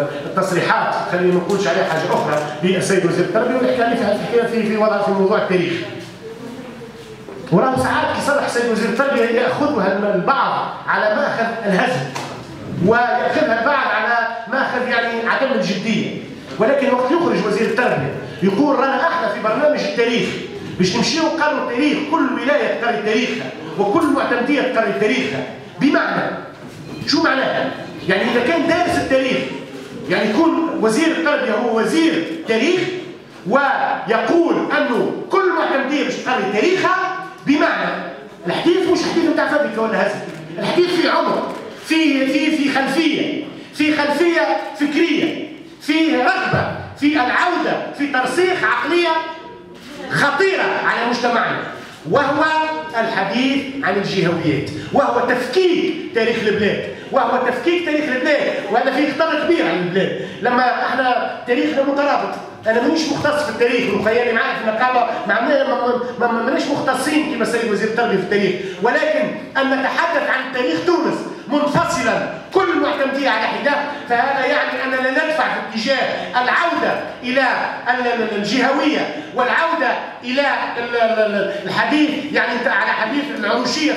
التصريحات خلينا ما نقولش عليها حاجه اخرى للسيد وزير التربيه ونحكي عليه في وضع في موضوع التاريخ. وراه ساعات يصرح السيد وزير التربيه ياخذها البعض على ماخذ الهزل وياخذها البعض على ماخذ يعني عدم الجديه، ولكن وقت يخرج وزير التربيه يقول رانا احنا في برنامج التاريخ باش نمشيو نقروا التاريخ، كل ولايه تقري تاريخها وكل معتمديه تقري تاريخها. بمعنى شو معناها؟ يعني اذا كان دارس التاريخ يعني يكون وزير التربيه هو وزير تاريخ ويقول انه كل معتمديه باش تقري تاريخها، بمعنى الحديث مش حديث نتاع فبركه ولا هزل، الحديث في عمق، في خلفيه فكريه، في رغبه في العوده في ترسيخ عقليه خطيره على مجتمعنا، وهو الحديث عن الجهويات، وهو تفكيك تاريخ البلاد، وهذا فيه خطر كبير على البلاد. لما احنا تاريخنا مترابط، انا مانيش مختص في التاريخ وخيالي معايا في النقابه مانيش مختصين كما السيد وزير التربيه في التاريخ، ولكن ان نتحدث عن تاريخ تونس منفصلا كل معتمديه على حده، فهذا يعني اننا ندفع في اتجاه العوده الى الجهويه والعوده الى الحديث يعني على حديث العروشيه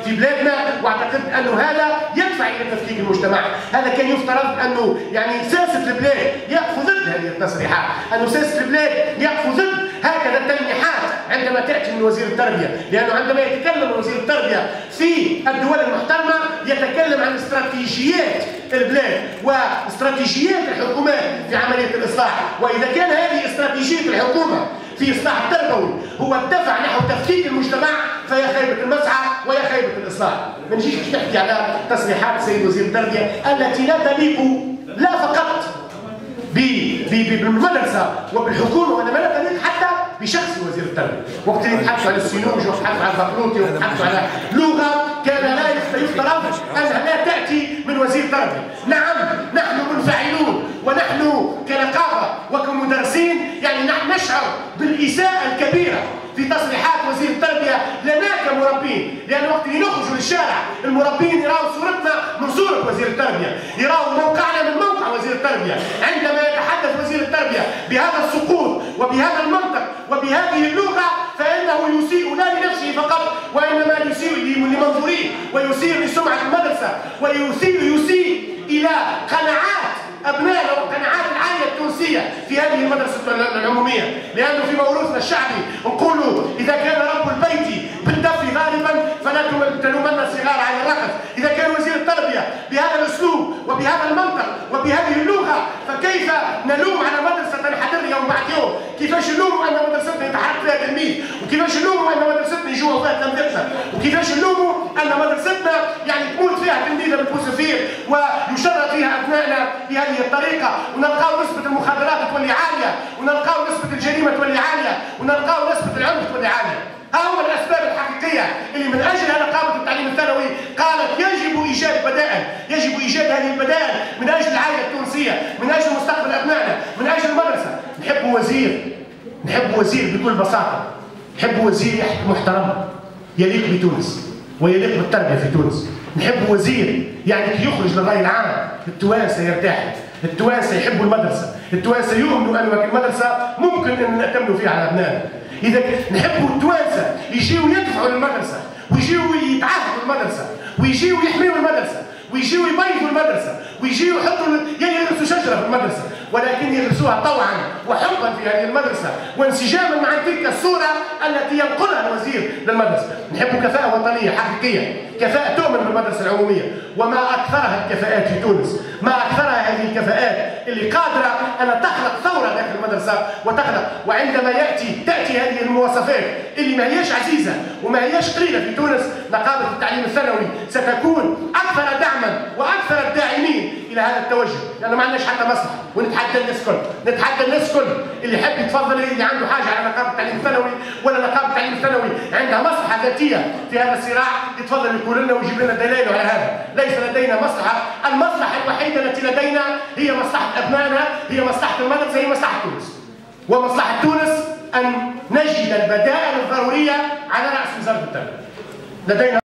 في بلادنا، واعتقد انه هذا يدفع الى تفكيك المجتمع. هذا كان يفترض انه يعني ساسه البلاد يقف ضد هذه التصريحات، انه ساسه البلاد يقف ضد هكذا التلميحات عندما تاتي من وزير التربيه، لانه عندما يتكلم وزير التربيه في الدول المحترمه يتكلم عن استراتيجيات البلاد واستراتيجيات الحكومات في عمليه الاصلاح، واذا كان هذه استراتيجيه الحكومه في اصلاح التربوي هو الدفع نحو تفكيك المجتمع، فهي خيبه المسعى وهي خيبه الاصلاح. ما نجيش نحكي على تصريحات السيد وزير التربيه التي لا تليق لا فقط بالمدرسه وبالحكومه، وانما لا تليق حتى بشخص وزير التربيه. وقت اللي يتحدثوا على السينوج ويتحدثوا على البقلوطي ويتحدثوا على لغه كان لا يفترض انها لا تاتي من وزير التربيه. نعم نحن منفعلون، ونحن كنقابه وكمدرسين يعني نشعر بالاساءه الكبيره في تصريحات وزير التربيه لنا كمربين، لان وقت اللي نخرجوا للشارع المربين يراوا صورتنا من صوره وزير التربيه، يراوا موقعنا من موقع وزير التربيه. عندما يتحدث وزير التربيه بهذا السقوط وبهذا المنطق وبهذه اللغه فانه يسيء لا لنفسه فقط، وانما يسيء لمنظوريه ويسيء لسمعه المدرسه ويسيء الى قناعات ابنائنا وقناعات العائله التونسيه في هذه المدرسه العموميه، لانه في موروثنا الشعبي نقولوا اذا كان رب البيت بالدف غالبا فلا تلومن الصغار على الرقص. اذا كان وزير التربيه بهذا الاسلوب وبهذا المنطق وبهذه اللغه فكيف نلوم على مدرسه تنحدر يوم بعد يوم؟ كيفاش نلوموا ان مدرستنا يتحرك فيها تلميذ؟ وكيفاش نلوموا ان مدرستنا يجوعوا فيها تلامذتنا؟ وكيفاش نلوموا ان مدرستنا يعني تموت فيها تلميذه بالبوسفير ويشرد فيها ابنائنا بهذه الطريقه، ونلقاو نسبه المخدرات تولي عاليه، ونلقاو نسبه الجريمه تولي عاليه، ونلقاو نسبه العنف تولي عاليه. ها هو الاسباب الحقيقيه اللي من اجلها نقابه التعليم الثانوي قالت يجب ايجاد بدائل، يجب ايجاد هذه البدائل من اجل العائله التونسيه، من اجل مستقبل ابنائنا، من اجل المدرسه. نحب وزير بكل بساطه، نحب وزير محترم يليق بتونس ويليق بالتربيه في تونس. نحب وزير يعني يخرج للراي العام، التوانسه يرتاحوا، التوانسه يحبوا المدرسه، التوانسه يؤمنوا ان المدرسه ممكن ان نعتمدوا فيها على ابنائنا. اذا نحبوا التوانسه يجيوا يدفعوا للمدرسه ويجيوا يتعهدوا المدرسه ويجيوا يحميوا المدرسه ويجيوا يبيضوا المدرسه ويجيوا يحطوا يغرسوا شجره في المدرسه، ولكن يغرسوها طوعا وحبا في هذه المدرسه وانسجاما مع تلك الصوره التي ينقلها الوزير للمدرسه. نحب كفاءه وطنيه حقيقيه، كفاءه تؤمن بالمدرسه العموميه، وما اكثرها الكفاءات في تونس، ما اكثرها هذه الكفاءات اللي قادره ان تخلق ثوره داخل المدرسه وتخلق. وعندما تاتي هذه المواصفات اللي ما هياش عزيزه وما هياش قليله في تونس، نقابه التعليم الثانوي ستكون اكثر دعما واكثر الداعمين الى هذا التوجه، لانه ما عندناش حتى مصلحه. ونتحدى الناس كل اللي يحب يتفضل، اللي عنده حاجه على نقابه التعليم الثانوي ولا نقابه التعليم الثانوي عندها مصلحه ذاتيه في هذا الصراع، يتفضل يقول لنا ويجيب لنا دلائل على هذا. ليس لدينا مصلحه، المصلحه الوحيده التي لدينا هي مصلحه ابنائنا، هي مصلحه المدرسه، هي مصلحه تونس. ومصلحه تونس ان نجد البدائل الضروريه على راس وزاره التربيه. لدينا